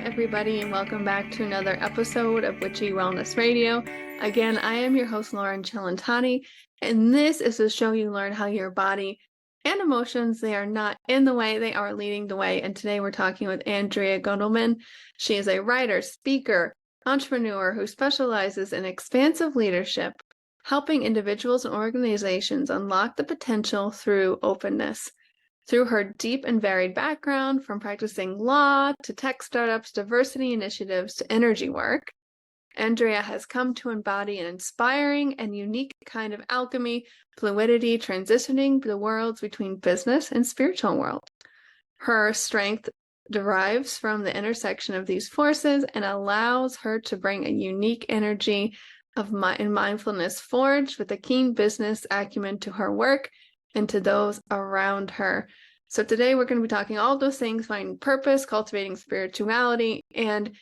everybody, and welcome back to another episode of Witchy Wellness Radio. Again, I am your host, Lauren Celentani, and this is the show you learn how your body and emotions, they are not in the way, they are leading the way. And today we're talking with Andrea Guendelman. She is a writer, speaker, entrepreneur who specializes in expansive leadership, helping individuals and organizations unlock the potential through openness. Through her deep and varied background, from practicing law to tech startups, diversity initiatives to energy work, Andrea has come to embody an inspiring and unique kind of alchemy, fluidity, transitioning the worlds between business and spiritual world. Her strength derives from the intersection of these forces and allows her to bring a unique energy of mindfulness forged with a keen business acumen to her work and to those around her. So today we're going to be talking all those things, finding purpose, cultivating spirituality, and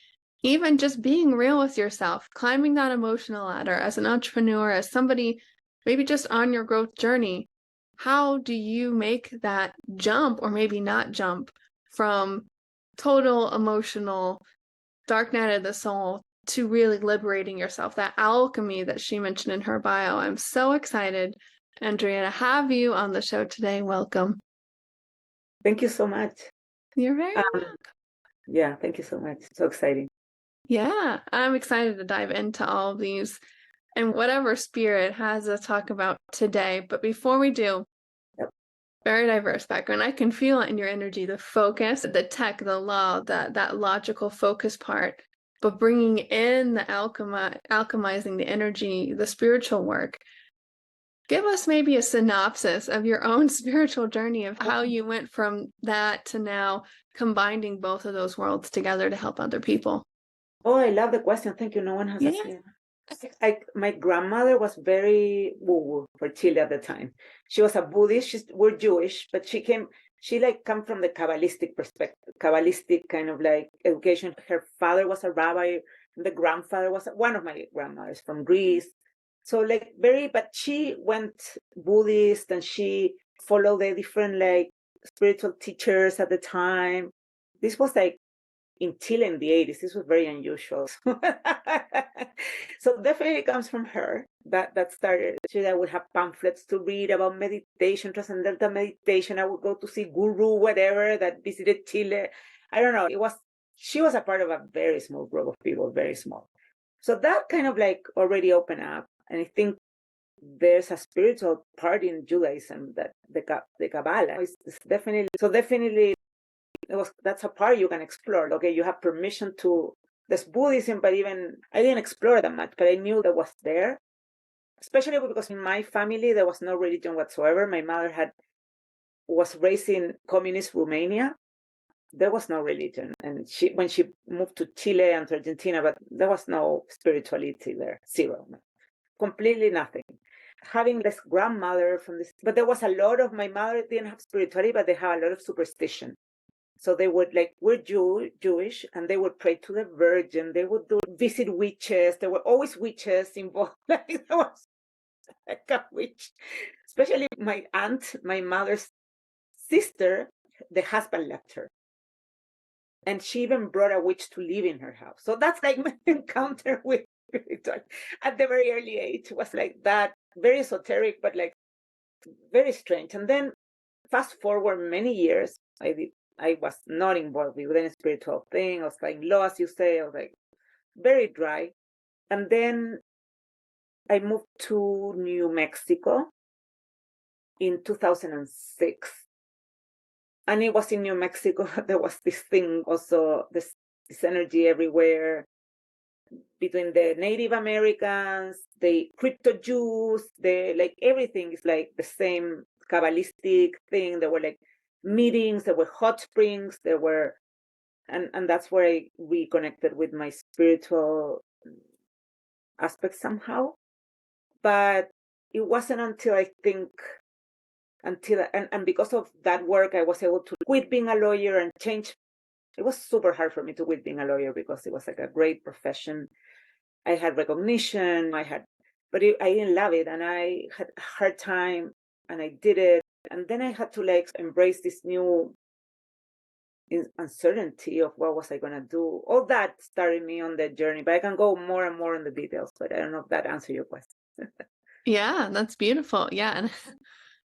even just being real with yourself, climbing that emotional ladder as an entrepreneur, as somebody maybe just on your growth journey. How do you make that jump, or maybe not jump, from total emotional dark night of the soul to really liberating yourself, that alchemy that she mentioned in her bio? I'm so excited, Andrea, to have you on the show today. Welcome. Thank you so much. You're very welcome. Yeah, thank you so much. So exciting. Yeah, I'm excited to dive into all of these and whatever spirit has us talk about today. But before we do, very diverse background. I can feel it in your energy, the focus, the tech, the law, that logical focus part, but bringing in the alchemizing the energy, the spiritual work. Give us maybe a synopsis of your own spiritual journey of how you went from that to now combining both of those worlds together to help other people. Oh, I love the question. Thank you. No one has asked me. My grandmother was very woo-woo for Chile at the time. She was a Buddhist. We're Jewish, but she come from the Kabbalistic perspective, Kabbalistic kind of like education. Her father was a rabbi. The grandfather was one of my grandmothers from Greece. So but she went Buddhist and she followed the different like spiritual teachers at the time. This was like in Chile in the 80s. This was very unusual. So definitely comes from her. That started. I would have pamphlets to read about meditation, transcendental meditation. I would go to see guru, whatever, that visited Chile. I don't know. She was a part of a very small group of people, very small. So that kind of like already opened up. And I think there's a spiritual part in Judaism that the Kabbalah is definitely, that's a part you can explore. Okay, you have permission to, there's Buddhism, but even I didn't explore that much, but I knew that was there, especially because in my family there was no religion whatsoever. My mother was raised in communist Romania. There was no religion, and when she moved to Chile and to Argentina, but there was no spirituality there, zero, completely nothing. Having this grandmother from this, but there was a lot of, my mother didn't have spirituality, but they have a lot of superstition. So they would we're Jewish, and they would pray to the Virgin. They would visit witches. There were always witches involved. There was like a witch, especially my aunt, my mother's sister. The husband left her, and she even brought a witch to live in her house. So that's like my encounter with spiritual at the very early age. It was like that, very esoteric, but like very strange. And then fast forward many years, I was not involved with any spiritual thing. I was like law, as you say. I was like very dry. And then I moved to New Mexico in 2006. And it was in New Mexico, there was this thing also, this energy everywhere between the Native Americans, the crypto Jews, everything is like the same Kabbalistic thing. There were like meetings, there were hot springs, and that's where I reconnected with my spiritual aspect somehow. But it wasn't until and because of that work, I was able to quit being a lawyer and change. It was super hard for me to quit being a lawyer because it was like a great profession. I had recognition, but I didn't love it, and I had a hard time, and I did it. And then I had to embrace this new uncertainty of what was I going to do. All that started me on the journey, but I can go more and more in the details, but I don't know if that answers your question. Yeah, that's beautiful. Yeah,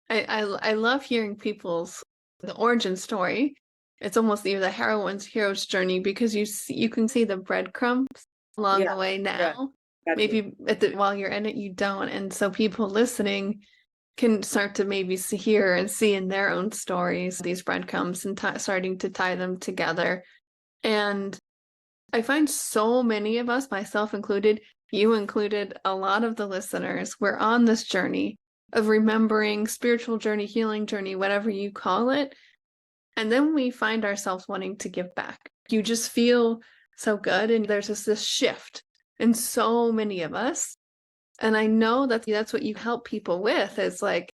and I love hearing people's the origin story. It's almost either the hero's journey because you can see the breadcrumbs along the Yeah, way yeah, now. exactly. Maybe while you're in it, you don't, and so people listening can start to maybe hear and see in their own stories these breadcrumbs and starting to tie them together. And I find so many of us, myself included, you included, a lot of the listeners, we're on this journey of remembering, spiritual journey, healing journey, whatever you call it. And then we find ourselves wanting to give back. You just feel so good. And there's this shift in so many of us. And I know that that's what you help people with. It's like,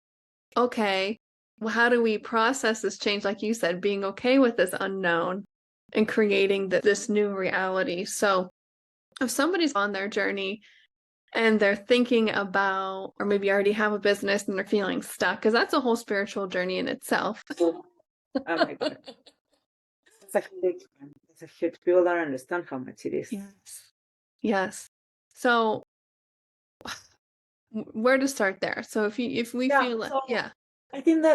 okay, well, how do we process this change? Like you said, being okay with this unknown and creating this new reality. So if somebody's on their journey and they're thinking about, or maybe already have a business and they're feeling stuck, because that's a whole spiritual journey in itself. Oh my God. It's a huge one. It's a huge, people don't understand how much it is. Yes. Yes. So where to start there? So if we Yeah, feel like, so yeah. I think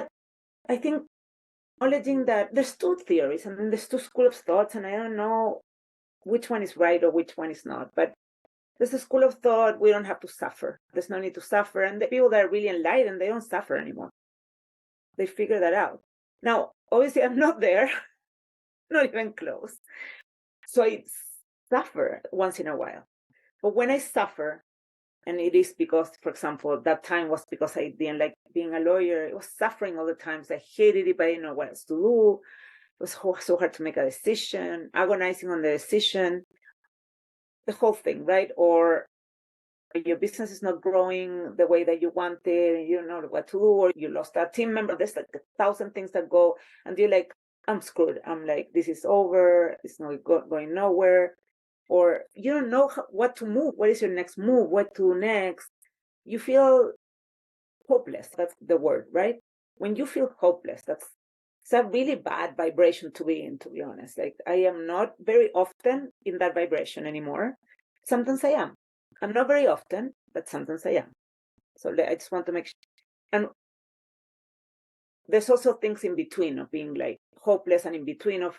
acknowledging that there's two theories and then there's two school of thoughts, and I don't know which one is right or which one is not, but there's a school of thought we don't have to suffer. There's no need to suffer. And the people that are really enlightened, they don't suffer anymore. They figure that out. Now, obviously, I'm not there, not even close. So I suffer once in a while. But when I suffer, and it is because, for example, that time was because I didn't like being a lawyer. I was suffering all the times. I hated it, but I didn't know what else to do. It was so hard to make a decision, agonizing on the decision, the whole thing, right? Or your business is not growing the way that you wanted, and you don't know what to do, or you lost a team member. There's like 1,000 things that go, and you're like, I'm screwed. I'm like, this is over. It's not going nowhere. Or you don't know what to move. What is your next move? What to next? You feel hopeless. That's the word, right? When you feel hopeless, it's a really bad vibration to be in, to be honest. Like, I am not very often in that vibration anymore. Sometimes I am. I'm not very often, but sometimes I am. So I just want to make sure. And there's also things in between of being like hopeless and in between of,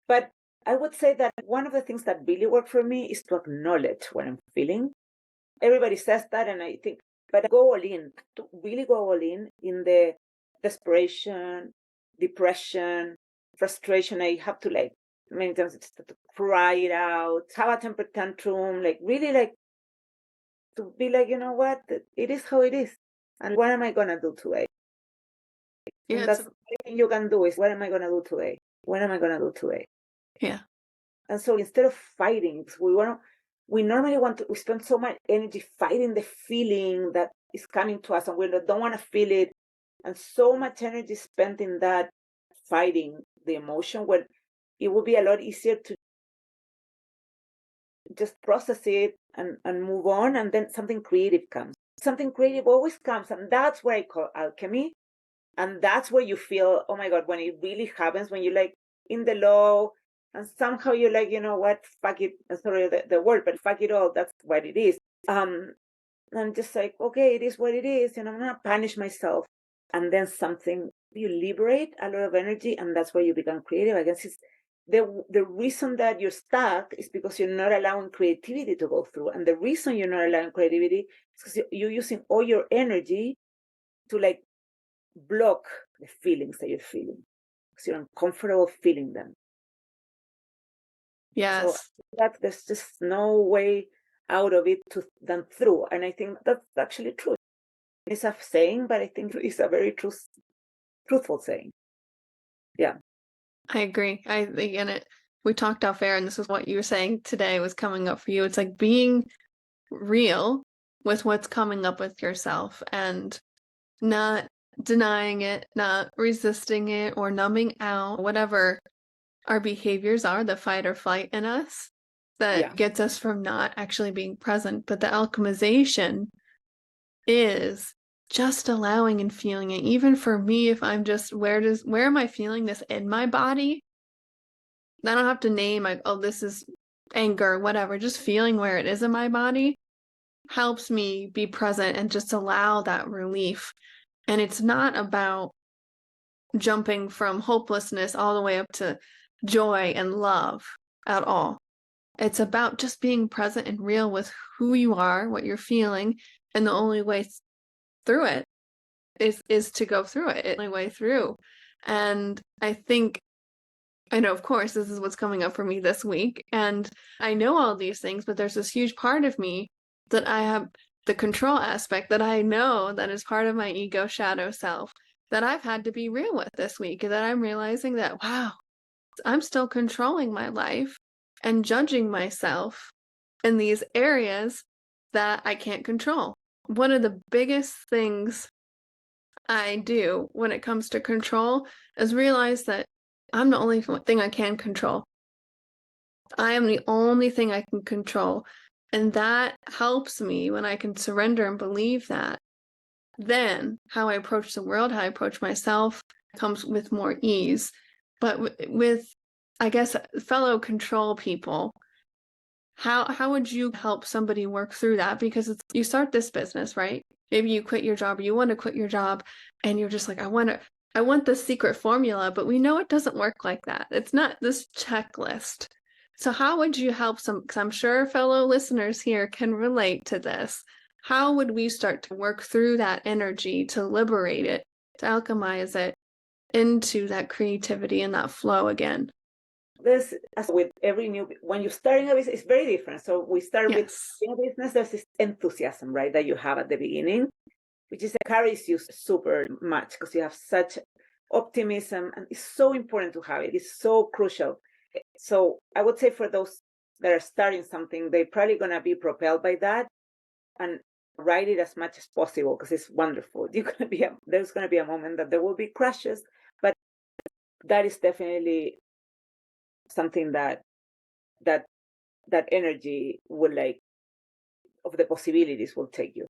but I would say that one of the things that really work for me is to acknowledge what I'm feeling. Everybody says that, and I think, but go all in, to really go all in the desperation, depression, frustration. I have to like many times to cry it out, have a temper tantrum, like really like to be like, you know what, it is how it is. And what am I going to do today? Yeah, And that's the only thing you can do is, what am I going to do today? What am I going to do today? yeah. And so instead of fighting, we normally we spend so much energy fighting the feeling that is coming to us, and we don't want to feel it. And so much energy spent in that fighting the emotion, when it would be a lot easier to just process it and move on. And then something creative comes. Something creative always comes. And that's where I call alchemy. And that's where you feel, oh my God, when it really happens, when you're like in the low, and somehow you're like, you know what, fuck it. Sorry the word, but fuck it all. That's what it is. And just like, okay, it is what it is, and I'm not punish myself. And then you liberate a lot of energy, and that's where you become creative. I guess it's the reason that you're stuck is because you're not allowing creativity to go through. And the reason you're not allowing creativity is because you're using all your energy to like block the feelings that you're feeling, because you're uncomfortable feeling them. So Yes. that there's just no way out of it than through. And I think that's actually true. It's a saying, but I think it's a very truthful saying. Yeah. I agree. We talked off air, and this is what you were saying today was coming up for you. It's like being real with what's coming up with yourself and not denying it, not resisting it or numbing out, whatever our behaviors are, the fight or flight in us that Yeah. gets us from not actually being present. But the alchemization is just allowing and feeling it. Even for me, if I'm just, where am I feeling this in my body? I don't have to name like, oh, this is anger, whatever. Just feeling where it is in my body helps me be present and just allow that relief. And it's not about jumping from hopelessness all the way up to joy and love at all. It's about just being present and real with who you are, what you're feeling, and the only way through it is to go through it. It's the only way through. And I know, of course, this is what's coming up for me this week. And I know all these things, but there's this huge part of me that I have the control aspect that I know that is part of my ego shadow self that I've had to be real with this week. That I'm realizing that, wow, I'm still controlling my life and judging myself in these areas that I can't control. One of the biggest things I do when it comes to control is realize that I'm the only thing I can control. I am the only thing I can control. And that helps me when I can surrender and believe that. Then how I approach the world, how I approach myself comes with more ease. But with, I guess, fellow control people, how would you help somebody work through that? Because you start this business, right? Maybe you quit your job or you want to quit your job and you're just like, I want the secret formula, but we know it doesn't work like that. It's not this checklist. So how would you help because I'm sure fellow listeners here can relate to this. How would we start to work through that energy to liberate it, to alchemize it into that creativity and that flow again? This, as with every new, when you're starting a business, it's very different. So we start with Yes. a business, there's this enthusiasm, right, that you have at the beginning, which is carries you super much because you have such optimism, and it's so important to have it. It's so crucial. So I would say for those that are starting something, they're probably going to be propelled by that and write it as much as possible because it's wonderful. There's going to be a moment that there will be crashes, but that is definitely something that that energy will of the possibilities will take you.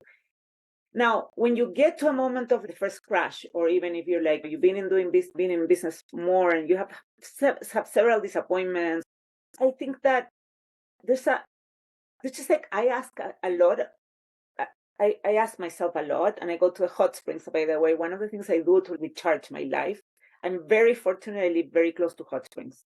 Now, when you get to a moment of the first crash, or even if you're like you've been in business more, and you have several disappointments, I think that there's just like I ask a lot. I ask myself a lot, and I go to the hot springs. By the way, one of the things I do to recharge my life, I'm very fortunately very close to hot springs,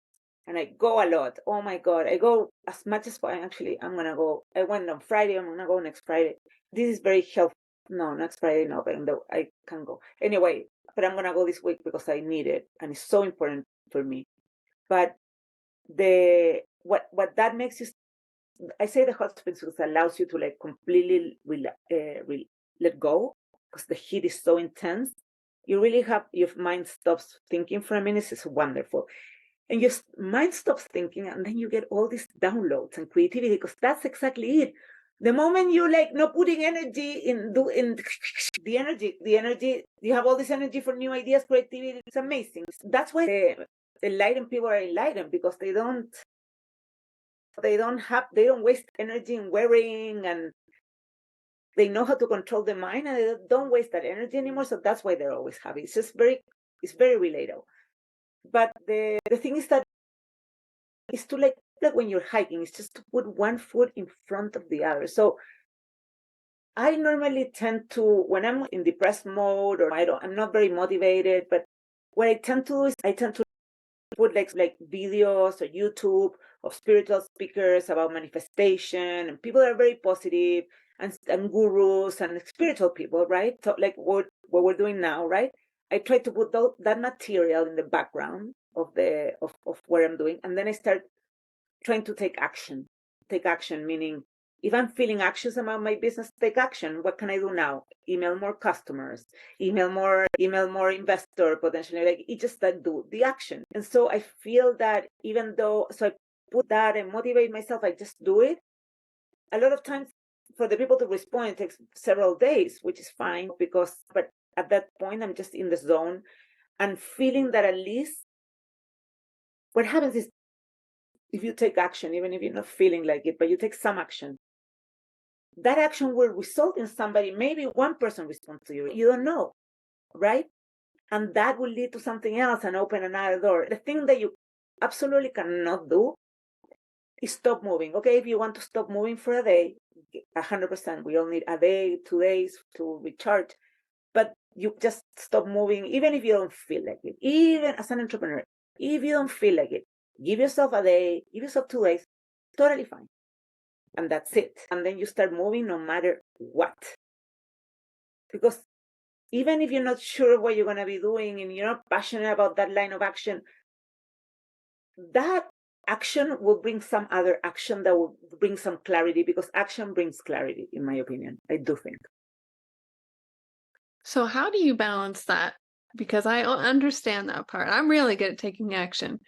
and I go a lot. Oh my God, I go as much as actually I'm gonna go. I went on Friday. I'm gonna go next Friday. This is very helpful. No, next Friday, no, but I can go anyway. But I'm gonna go this week because I need it, and it's so important for me. But what that makes you, I say the hot springs because it allows you to like completely let go because the heat is so intense. You really have your mind stops thinking for a minute. It's wonderful. And your mind stops thinking, and then you get all these downloads and creativity because that's exactly it. The moment you like not putting energy in the energy, you have all this energy for new ideas, creativity. It's amazing. That's why the enlightened people are enlightened because they don't waste energy in worrying, and they know how to control the mind, and they don't waste that energy anymore. So that's why they're always happy. It's very relatable. But the thing is that it's to like when you're hiking, it's just to put one foot in front of the other. So I normally tend to, when I'm in depressed mode or I'm not very motivated, but what I tend to do is I tend to put like videos or YouTube of spiritual speakers about manifestation, and people are very positive, and gurus and spiritual people, right? So like what we're doing now, right? I try to put that material in the background of what I'm doing, and then I start trying to take action. Take action, meaning if I'm feeling anxious about my business, take action. What can I do now? Email more customers, email more investor potentially. Like it just that do the action. And so I feel that even though I put that and motivate myself, I just do it. A lot of times for the people to respond, it takes several days, which is fine but at that point I'm just in the zone and feeling that at least what happens is if you take action, even if you're not feeling like it, but you take some action, that action will result in somebody, maybe one person responds to you. You don't know, right? And that will lead to something else and open another door. The thing that you absolutely cannot do is stop moving. Okay, if you want to stop moving for a day, 100%. We all need a day, 2 days to recharge. But you just stop moving, even if you don't feel like it. Even as an entrepreneur, if you don't feel like it, give yourself a day, give yourself 2 days, totally fine. And that's it. And then you start moving no matter what. Because even if you're not sure what you're going to be doing and you're not passionate about that line of action, that action will bring some other action that will bring some clarity, because action brings clarity, in my opinion. I do think. So how do you balance that? Because I understand that part. I'm really good at taking action.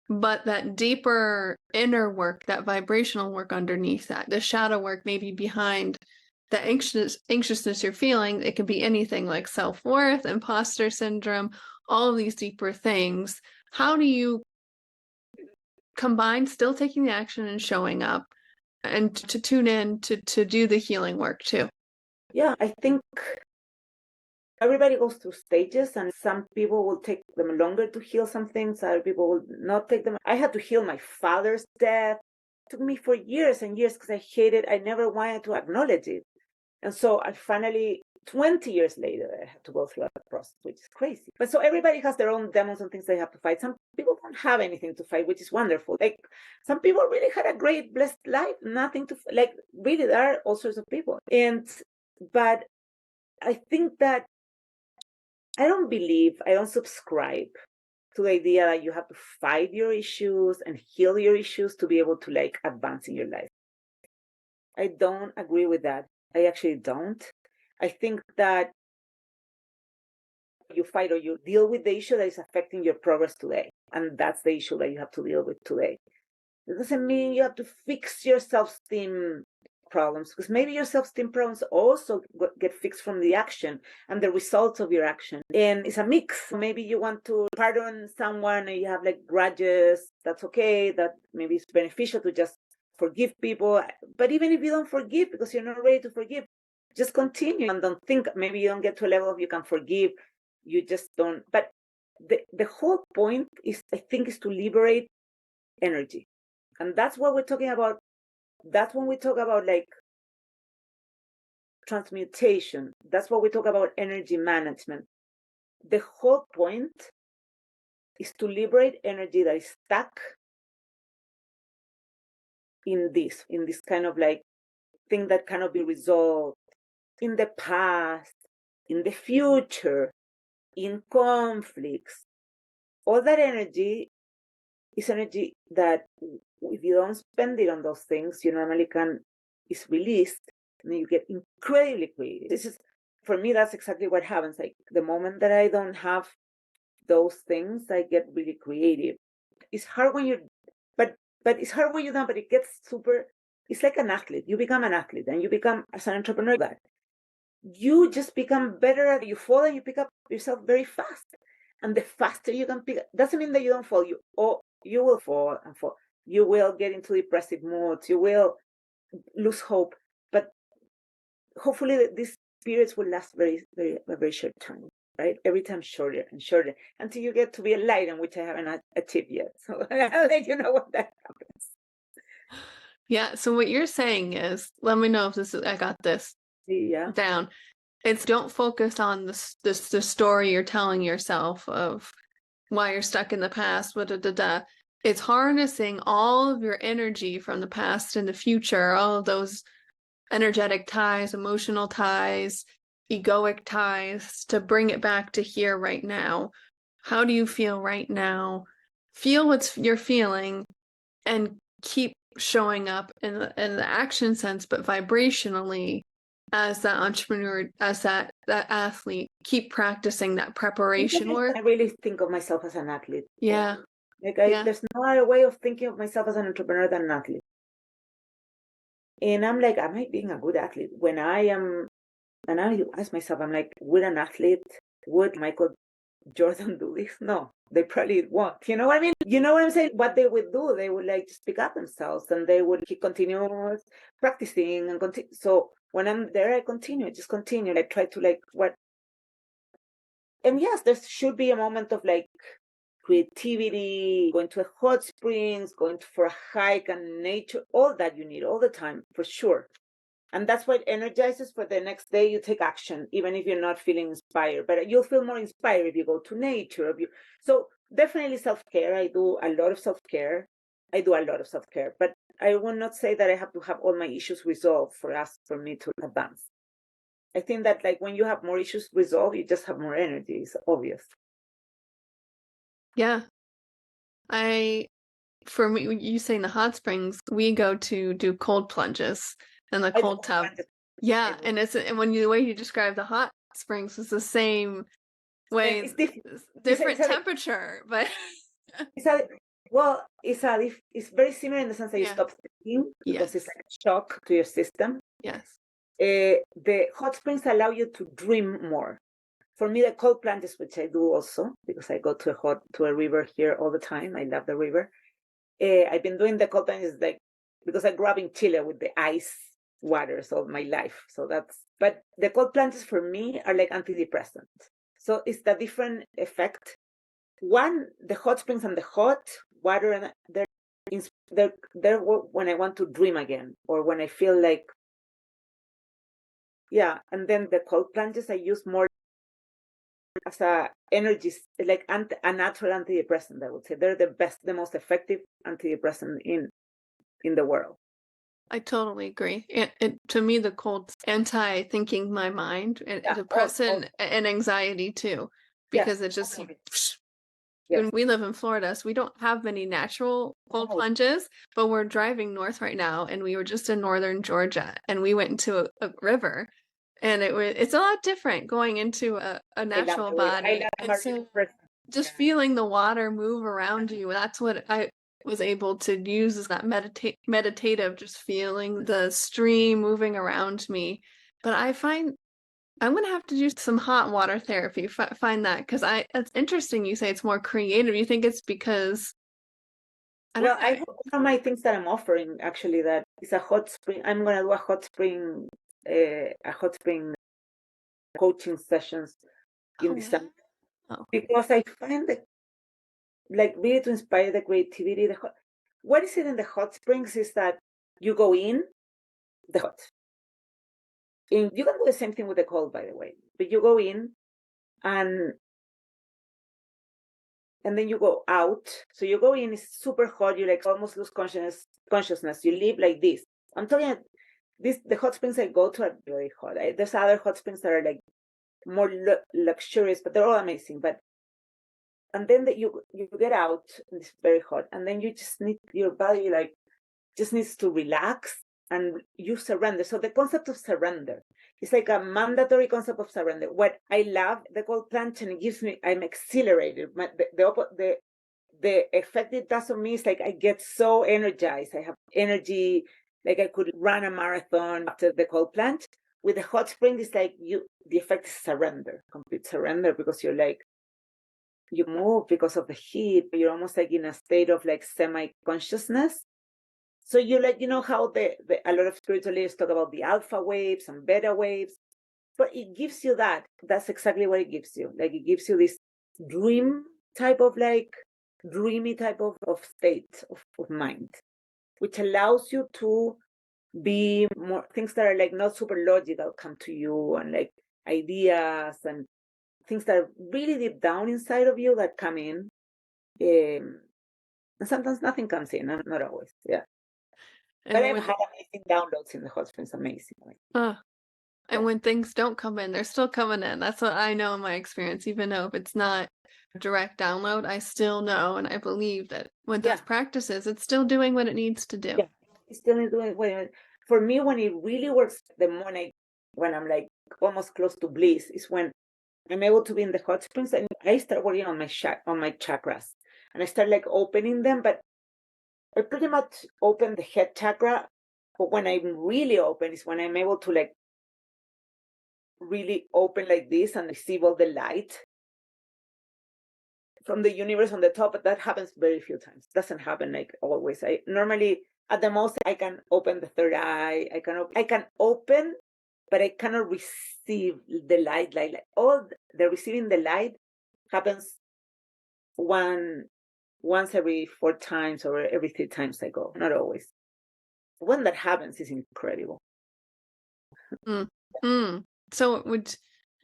But that deeper inner work, that vibrational work underneath that, the shadow work maybe behind the anxiousness you're feeling, it could be anything like self-worth, imposter syndrome, all of these deeper things. How do you combine still taking the action and showing up and to tune in to do the healing work too? Yeah, I think everybody goes through stages, and some people will take them longer to heal some things, other people will not take them. I had to heal my father's death. It took me for years and years because I hated, I never wanted to acknowledge it. And so I finally, 20 years later, I had to go through that process, which is crazy. But so everybody has their own demons and things they have to fight. Some people don't have anything to fight, which is wonderful. Like some people really had a great, blessed life, nothing to, like really, there are all sorts of people. But I think that I don't subscribe to the idea that you have to fight your issues and heal your issues to be able to like advance in your life. I don't agree with that. I actually don't. I think that you fight or you deal with the issue that is affecting your progress today. And that's the issue that you have to deal with today. It doesn't mean you have to fix your self-esteem problems, because maybe your self-esteem problems also get fixed from the action and the results of your action. And it's a mix. Maybe you want to pardon someone and you have like grudges. That's okay. That maybe it's beneficial to just forgive people. But even if you don't forgive because you're not ready to forgive, just continue and don't think. Maybe you don't get to a level of you can forgive. You just don't. But the whole point is, I think, is to liberate energy. And that's what we're talking about. That's when we talk about like transmutation. That's what we talk about, energy management. The whole point is to liberate energy that is stuck in this kind of like thing that cannot be resolved in the past, in the future, in conflicts. All that energy is energy that if you don't spend it on those things, you normally is released, and you get incredibly creative. This is, for me, that's exactly what happens. Like the moment that I don't have those things, I get really creative. It's hard when you're, but it's hard when you're done, but it gets super, it's like an athlete. You become an athlete and you become, as an entrepreneur, that you just become better at it. You fall and you pick up yourself very fast. And the faster you can pick up, doesn't mean that you don't fall. You will fall and fall. You will get into depressive moods. You will lose hope. But hopefully these periods will last a very short time, right? Every time shorter and shorter until you get to be a light, in which I haven't achieved yet. So I'll let you know when that happens. Yeah, so what you're saying is, let me know if I got this Yeah. down. It's don't focus on the story you're telling yourself of why you're stuck in the past, It's harnessing all of your energy from the past and the future, all of those energetic ties, emotional ties, egoic ties, to bring it back to here right now. How do you feel right now? Feel what you're feeling and keep showing up in the action sense, but vibrationally as that entrepreneur, as that athlete, keep practicing that preparation work. I really think of myself as an athlete. Yeah. Like Yeah. there's no other way of thinking of myself as an entrepreneur than an athlete. And I'm like, am I being a good athlete? When I am, and I ask myself, I'm like, would an athlete, would Michael Jordan do this? No, they probably won't. You know what I mean? You know what I'm saying? What they would do, they would like just pick up themselves and they would continue practicing and continue. So when I'm there, I just continue. I try to like what. And yes, there should be a moment of like creativity, going to a hot springs, going for a hike and nature, all that you need all the time, for sure. And that's what energizes. For the next day, you take action, even if you're not feeling inspired. But you'll feel more inspired if you go to nature. So definitely self-care. I do a lot of self-care. But I will not say that I have to have all my issues resolved for me to advance. I think that like when you have more issues resolved, you just have more energy. It's obvious. Yeah. For me, you saying the hot springs, we go to do cold plunges in the I do cold tub. I Yeah, do. and the way you describe the hot springs is the same way, It's different. different It's temperature, but it's a well, it's very similar in the sense that you yeah, stop thinking because it's yes, like a shock to your system. yes. The hot springs allow you to dream more. For me, the cold plunges, which I do also because I go to a river here all the time. I love the river. I've been doing the cold plunges like because I grew up in Chile with the ice waters all my life. But the cold plunges for me are like antidepressants. So it's the different effect. One, the hot springs and the hot water, and they're when I want to dream again or when I feel like, yeah. And then the cold plunges I use more as a energy, like a natural antidepressant. I would say they're the best, the most effective antidepressant in the world. I totally agree. To me, the cold's anti-thinking my mind, and Yeah, depressant and anxiety too, yes, because it just totally. when Yes. we live in Florida, so we don't have many natural cold Oh, plunges, but we're driving north right now, and we were just in northern Georgia, and we went into a river, and it's a lot different going into a I love natural the river. I body. love And the so river. just feeling the water move around you, that's what I was able to use, is that meditative, just feeling the stream moving around me. But I find I'm gonna have to do some hot water therapy. Find that, because it's interesting. You say it's more creative. You think it's because I Well, don't I know. have one of my things that I'm offering actually that is a hot spring. I'm gonna do a hot spring coaching sessions in Oh December wow. because I find that like really to inspire the creativity. What is it in the hot springs is that you go in the hot. And you can do the same thing with the cold, by the way. But you go in and then you go out. So you go in, it's super hot. You like almost lose consciousness. You live like this. I'm telling you, the hot springs I go to are very hot. There's other hot springs that are like more luxurious, but they're all amazing. But and then you get out, and it's very hot, and then you just need your body like just needs to relax and you surrender. So the concept of surrender is like a mandatory concept of surrender. What I love the cold plunge and it gives me, I'm accelerated. The effect it does on me is like I get so energized. I have energy, like I could run a marathon after the cold plunge. With the hot spring, it's like the effect is surrender, complete surrender, because you're like, you move because of the heat. You're almost like in a state of like semi-consciousness. So you like, how a lot of spiritual leaders talk about the alpha waves and beta waves, but it gives you that. That's exactly what it gives you. Like it gives you this dream type of like dreamy type of state of mind, which allows you to be more things that are like not super logical come to you and like ideas and things that are really deep down inside of you that come in. And sometimes nothing comes in, not always. Yeah. But And I've when had amazing downloads in the hot springs, amazing. uh, Yeah. and when things don't come in, they're still coming in. That's what I know in my experience. Even though if it's not direct download, I still know and I believe that with those Yeah. practices, it's still doing what it needs to do. Yeah. Still doing for me when it really works the morning when I'm like almost close to bliss is when I'm able to be in the hot springs and I start working on my chakras and I start like opening them, but I pretty much open the head chakra. But when I'm really open is when I'm able to like really open like this and receive all the light from the universe on the top, but that happens very few times. Doesn't happen like always. I normally at the most I can open the third eye. I can open, but I cannot receive the light. Like all the receiving the light happens once every 4 times or every 3 times I go, not always. When that happens, is incredible. Mm. Mm. So it would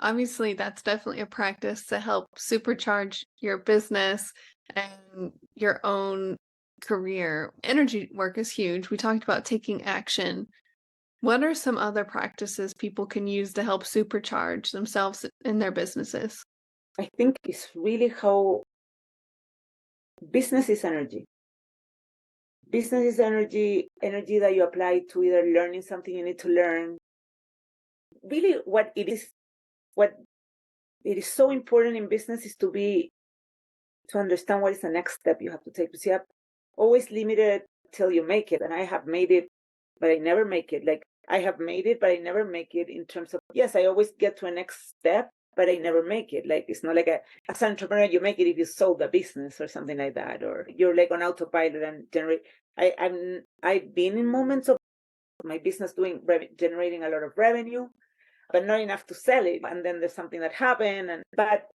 obviously that's definitely a practice to help supercharge your business and your own career. Energy work is huge. We talked about taking action. What are some other practices people can use to help supercharge themselves in their businesses? I think it's really how business is energy. Business is energy, energy that you apply to either learning something you need to learn. Really, what it is so important in business is to understand what is the next step you have to take. Because you have always limited till you make it. And I have made it, but I never make it. Like I have made it, but I never make it in terms of, yes, I always get to a next step, but I never make it. Like it's not like as an entrepreneur, you make it if you sold a business or something like that, or you're like on autopilot and generate. I've been in moments of my business generating a lot of revenue, but not enough to sell it. And then there's something that happened. But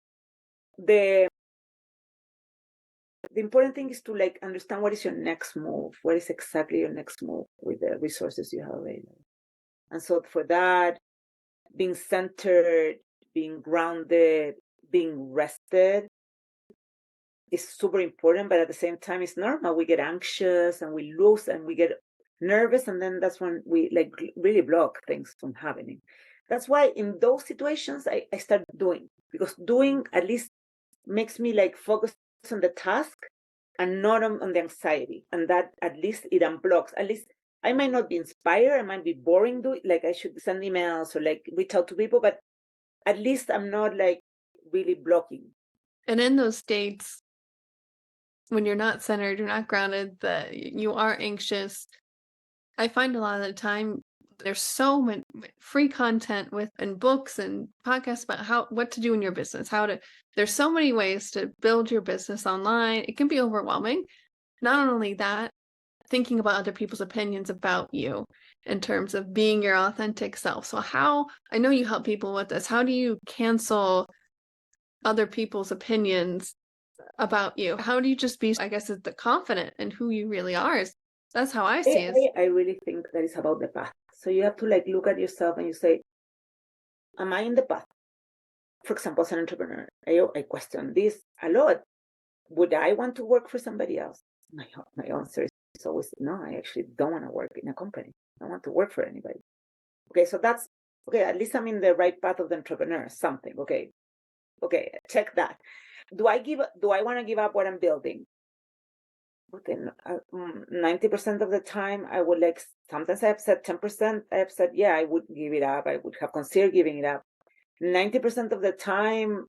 the important thing is to like understand what is your next move. What is exactly your next move with the resources you have available? And so for that, being centered, being grounded, being rested is super important. But at the same time, it's normal. We get anxious and we lose and we get nervous. And then that's when we like really block things from happening. That's why in those situations, I start doing, because doing at least makes me like focus on the task and not on the anxiety. And that at least it unblocks. At least I might not be inspired. I might be boring. Like I should send emails or like reach out to people, but at least I'm not like really blocking. And in those states, when you're not centered, you're not grounded, that you are anxious. I find a lot of the time there's so much free content with and books and podcasts about what to do in your business, there's so many ways to build your business online. It can be overwhelming. Not only that, thinking about other people's opinions about you in terms of being your authentic self. So I know you help people with this. How do you cancel other people's opinions about you? How do you just be, I guess, the confident in who you really are? That's how I see it. I really think that it's about the path. So you have to like look at yourself and you say, am I in the path? For example, as an entrepreneur, I question this a lot. Would I want to work for somebody else? My answer is always no. I actually don't want to work in a company. I don't want to work for anybody. Okay, so that's okay. At least I'm in the right path of the entrepreneur. Something. Okay, check that. Do I want to give up what I'm building? Okay, 90% of the time, I would like. Sometimes I have said 10%. I have said, yeah, I would give it up. I would have considered giving it up. 90% of the time,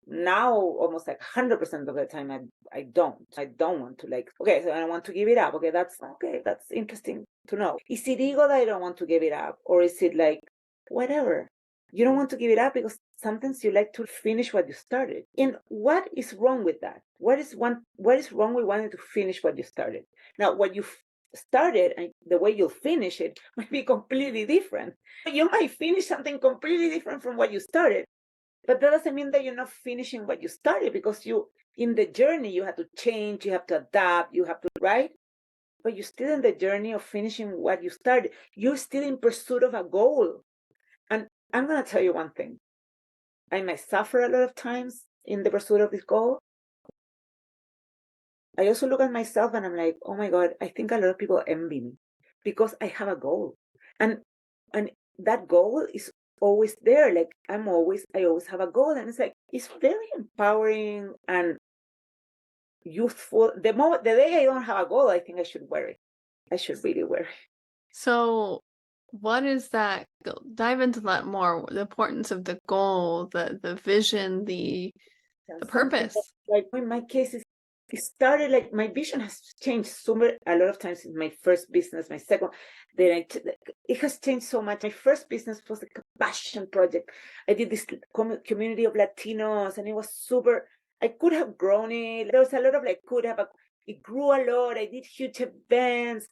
now almost like 100% of the time, I don't want to like. Okay, so I don't want to give it up. Okay, that's interesting to know. Is it ego that I don't want to give it up, or is it like whatever? You don't want to give it up because sometimes you like to finish what you started. And what is wrong with that? What is wrong with wanting to finish what you started? Now, what you started and the way you'll finish it might be completely different. You might finish something completely different from what you started. But that doesn't mean that you're not finishing what you started, because in the journey, you have to change, you have to adapt, you have to, right? But you're still in the journey of finishing what you started. You're still in pursuit of a goal. And I'm going to tell you one thing. I might suffer a lot of times in the pursuit of this goal. I also look at myself and I'm like, oh my God, I think a lot of people envy me because I have a goal. And that goal is always there. Like I always have a goal. And it's like, it's very empowering and youthful. The day I don't have a goal, I think I should worry. I should really worry. So what is that? Dive into that more. The importance of the goal, the vision, the purpose. Like in my case, it started like my vision has changed so much. A lot of times in my first business, my second, then it has changed so much. My first business was like a passion project. I did this community of Latinos, and it was super. I could have grown it. There was a lot of like it grew a lot. I did huge events,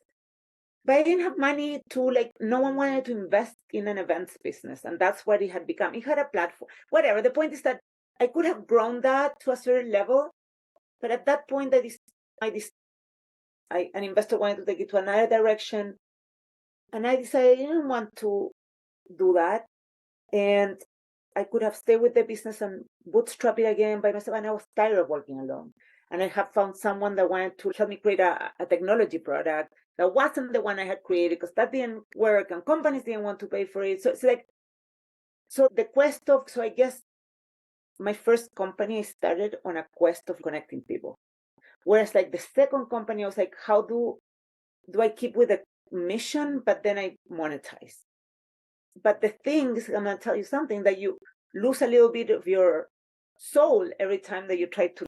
but I didn't have money to like. No one wanted to invest in an events business, and that's what it had become. It had a platform. Whatever. The point is that I could have grown that to a certain level, But at that point, an investor wanted to take it to another direction. And I decided I didn't want to do that. And I could have stayed with the business and bootstrap it again by myself. And I was tired of working alone. And I have found someone that wanted to help me create a technology product that wasn't the one I had created because that didn't work and companies didn't want to pay for it. So it's like, so I guess my first company I started on a quest of connecting people. Whereas like the second company, I was like, how do I keep with the mission, but then I monetize? But the thing is, I'm going to tell you something that you lose a little bit of your soul every time that you try to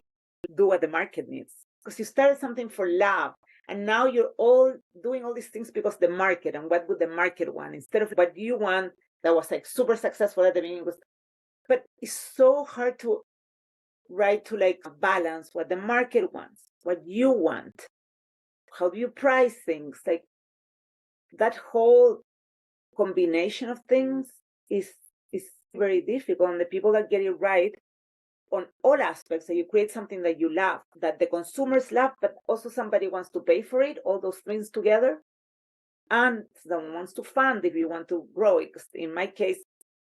do what the market needs. Because you started something for love, and now you're all doing all these things because the market and what would the market want instead of what you want that was like super successful at the beginning. But it's so hard to like balance what the market wants, what you want. How do you price things? Like that whole combination of things is very difficult. And the people that get it right on all aspects, that you create something that you love, that the consumers love, but also somebody wants to pay for it, all those things together, and someone wants to fund if you want to grow it. In my case,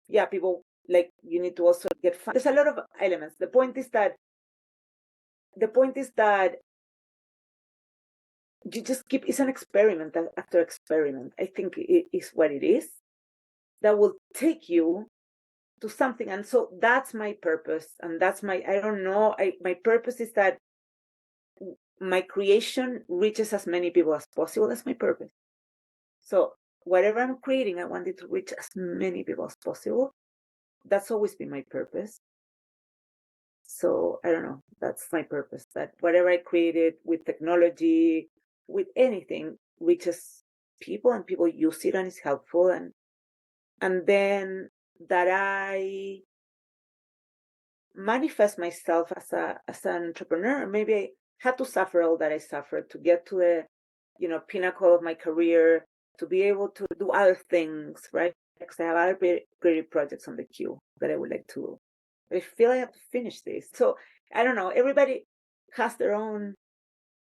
yeah, people like you need to also get fund. There's a lot of elements. The point is that you just keep, it's an experiment after experiment. I think it is what it is that will take you to something. And so that's my purpose. And that's my purpose is that my creation reaches as many people as possible. That's my purpose. So whatever I'm creating, I want it to reach as many people as possible. That's always been my purpose. So I don't know, that's my purpose, that whatever I created with technology, with anything, reaches people and people use it and it's helpful. And then that I manifest myself as an entrepreneur. Maybe I had to suffer all that I suffered to get to the, pinnacle of my career, to be able to do other things, right? Because I have other creative projects on the queue that I would like to. I feel I have to finish this. So I don't know. Everybody has their own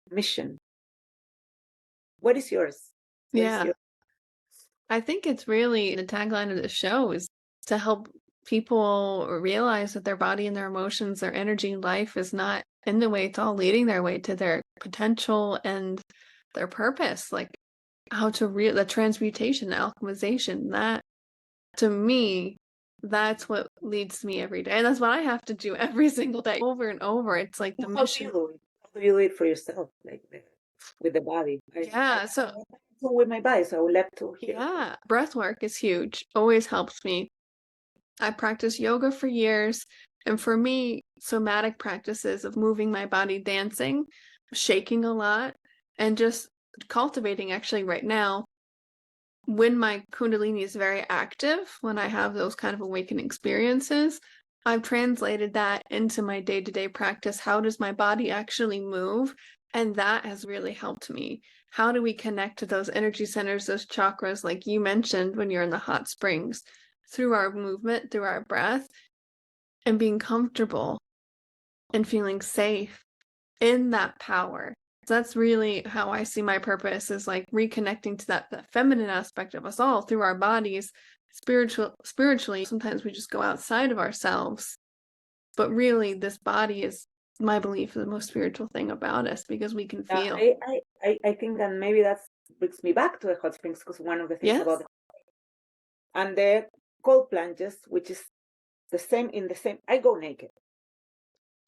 mission. What is yours? Yeah. I think it's really the tagline of the show is to help people realize that their body and their emotions, their energy, life is not in the way. It's all leading their way to their potential and their purpose. Like how to the transmutation, the alchemization, that to me, that's what leads me every day. And that's what I have to do every single day over and over. It's like the How do mission. you do it? How do you do it for yourself, like with the body? Yeah. So With my body, so I would love to hear. yeah, breath work is huge. Always helps me. I practiced yoga for years. And for me, somatic practices of moving my body, dancing, shaking a lot, and just cultivating actually right now when my Kundalini is very active, when I have those kind of awakening experiences, I've translated that into my day-to-day practice. How does my body actually move? And that has really helped me. How do we connect to those energy centers, those chakras, like you mentioned when you're in the hot springs, through our movement, through our breath, and being comfortable and feeling safe in that power. So that's really how I see my purpose, is like reconnecting to that feminine aspect of us all through our bodies, spiritually. Sometimes we just go outside of ourselves, but really this body is, my belief, the most spiritual thing about us because we can Yeah, feel. I think that maybe that brings me back to the hot springs, because one of the things Yes. about and the cold plunges, which is the same I go naked.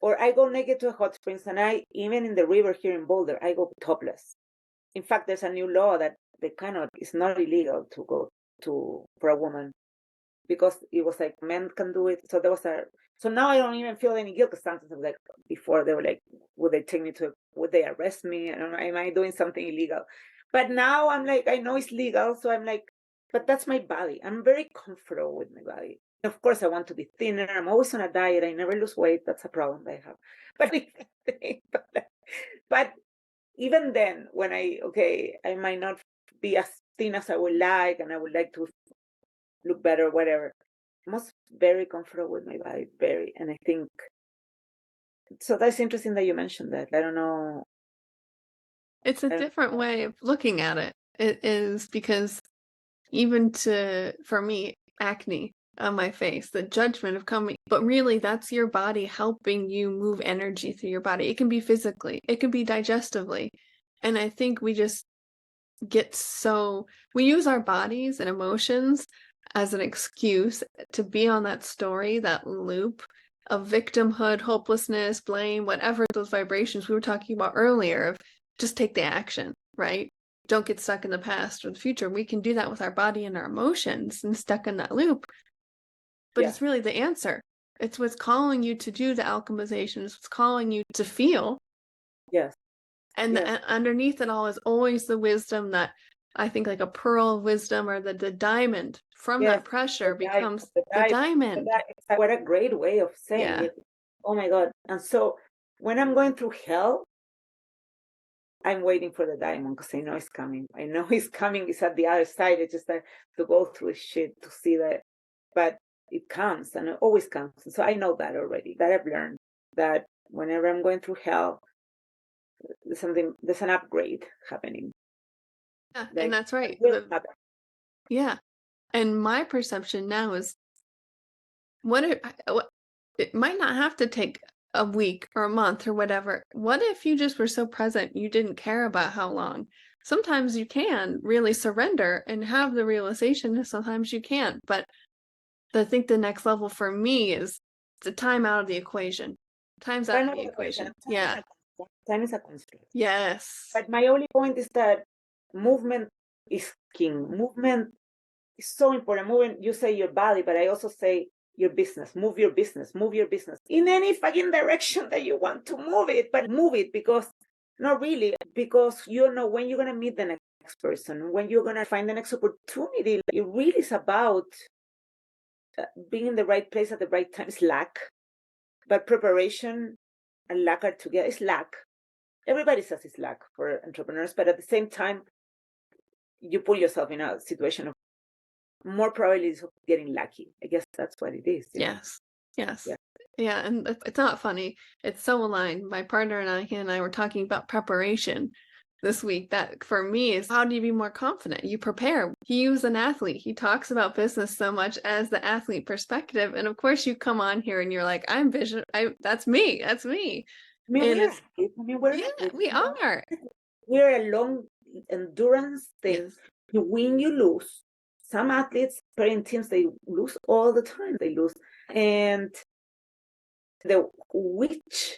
Or I go naked to a hot springs, and I, even in the river here in Boulder, I go topless. In fact, there's a new law that it's not illegal to go for a woman, because it was like men can do it. So so now I don't even feel any guilt, because sometimes I'm like, before they were like, would they arrest me? I don't know, am I doing something illegal? But now I'm like, I know it's legal. So I'm like, but that's my body. I'm very comfortable with my body. Of course, I want to be thinner. I'm always on a diet. I never lose weight. That's a problem that I have. But even then, when I might not be as thin as I would like, and I would like to look better, whatever. I'm very comfortable with my body, and I think So that's interesting that you mentioned that. I don't know. It's a I don't different know. way of looking at it. It is because even for me, acne on my face, the judgment of coming, but really that's your body helping you move energy through your body. It can be physically, it can be digestively. And I think we just we use our bodies and emotions as an excuse to be on that story, that loop of victimhood, hopelessness, blame, whatever those vibrations we were talking about earlier of just take the action, right? Don't get stuck in the past or the future. We can do that with our body and our emotions and stuck in that loop. But Yeah. it's really the answer. It's what's calling you to do the alchemization. It's what's calling you to feel. Yes. And Yes. underneath it all is always the wisdom that I think like a pearl of wisdom or the diamond from Yes. that pressure becomes The the dive. The diamond. dive. What a great way of saying Yeah. it. Oh my God. And so when I'm going through hell, I'm waiting for the diamond because I know it's coming. I know it's coming. It's at the other side. It's just like to go through shit to see that. But it comes and it always comes. And so I know that already, that I've learned that whenever I'm going through hell, there's an upgrade happening. Yeah, and Like that's it right. will happen. Yeah. And my perception now is what it might not have to take a week or a month or whatever. What if you just were so present you didn't care about how long? Sometimes you can really surrender and have the realization, and sometimes you can't. But I think the next level for me is the time out of the equation. Time's out Time of is the a question. equation. Yeah. Time is a constraint. Yes. But my only point is that movement is king. Movement is so important. Movement, you say your body, but I also say your business. Move your business. Move your business in any fucking direction that you want to move it, but move it because not really, because you know when you're gonna meet the next person, when you're gonna find the next opportunity. It really is about being in the right place at the right time. It's luck, but preparation and luck are together. It's luck. Everybody says it's luck for entrepreneurs, but at the same time, you put yourself in a situation of more probabilities of getting lucky. I guess that's what it is. You know? Yes. Yes. Yeah. Yeah. And it's not funny. It's so aligned. My partner and he and I were talking about preparation this week. That for me is how do you be more confident? You prepare. He was an athlete. He talks about business so much as the athlete perspective. And of course you come on here and you're like, I'm vision. That's me. That's me. I mean, And we're it's, athletes. I mean, we're yeah, athletes. we are. We're a long endurance thing. Yes. You win, you lose. Some athletes, in teams, they lose all the time. They lose, and the which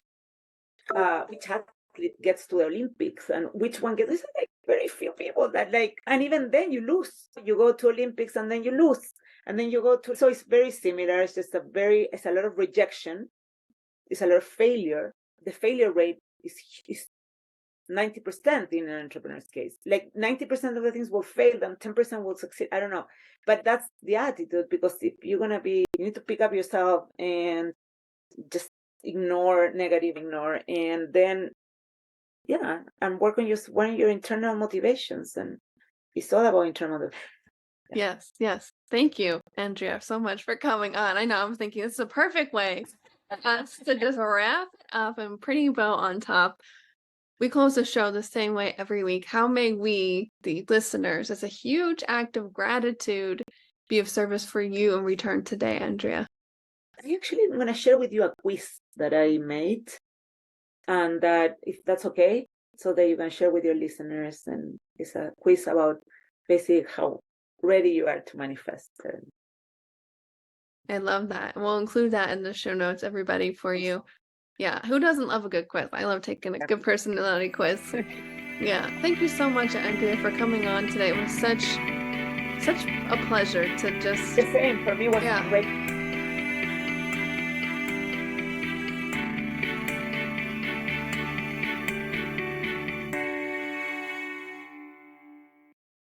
athlete gets to the Olympics and which one gets. There's like very few people that like, and even then you lose. You go to Olympics and then you lose, and then you go to. So it's very similar. It's just it's a lot of rejection. It's a lot of failure. The failure rate is 90% in an entrepreneur's case. Like 90% of the things will fail and 10% will succeed. I don't know. But that's the attitude, because if you're gonna you need to pick up yourself and just ignore, and then and work on your internal motivations. And it's all about internal motivation. Yes. Yes. Thank you, Andrea, so much for coming on. I know I'm thinking it's a perfect way us to just wrap up and pretty bow on top. We close the show the same way every week. How may we, the listeners, as a huge act of gratitude, be of service for you in return today, Andrea? I actually am going to share with you a quiz that I made, and that, if that's okay, so that you can share with your listeners. And it's a quiz about basically how ready you are to manifest. I love that. We'll include that in the show notes, everybody, for you. Yeah, who doesn't love a good quiz? I love taking a good personality quiz. Yeah, thank you so much, Andrea, for coming on today. It was such a pleasure to just. The same for me was great.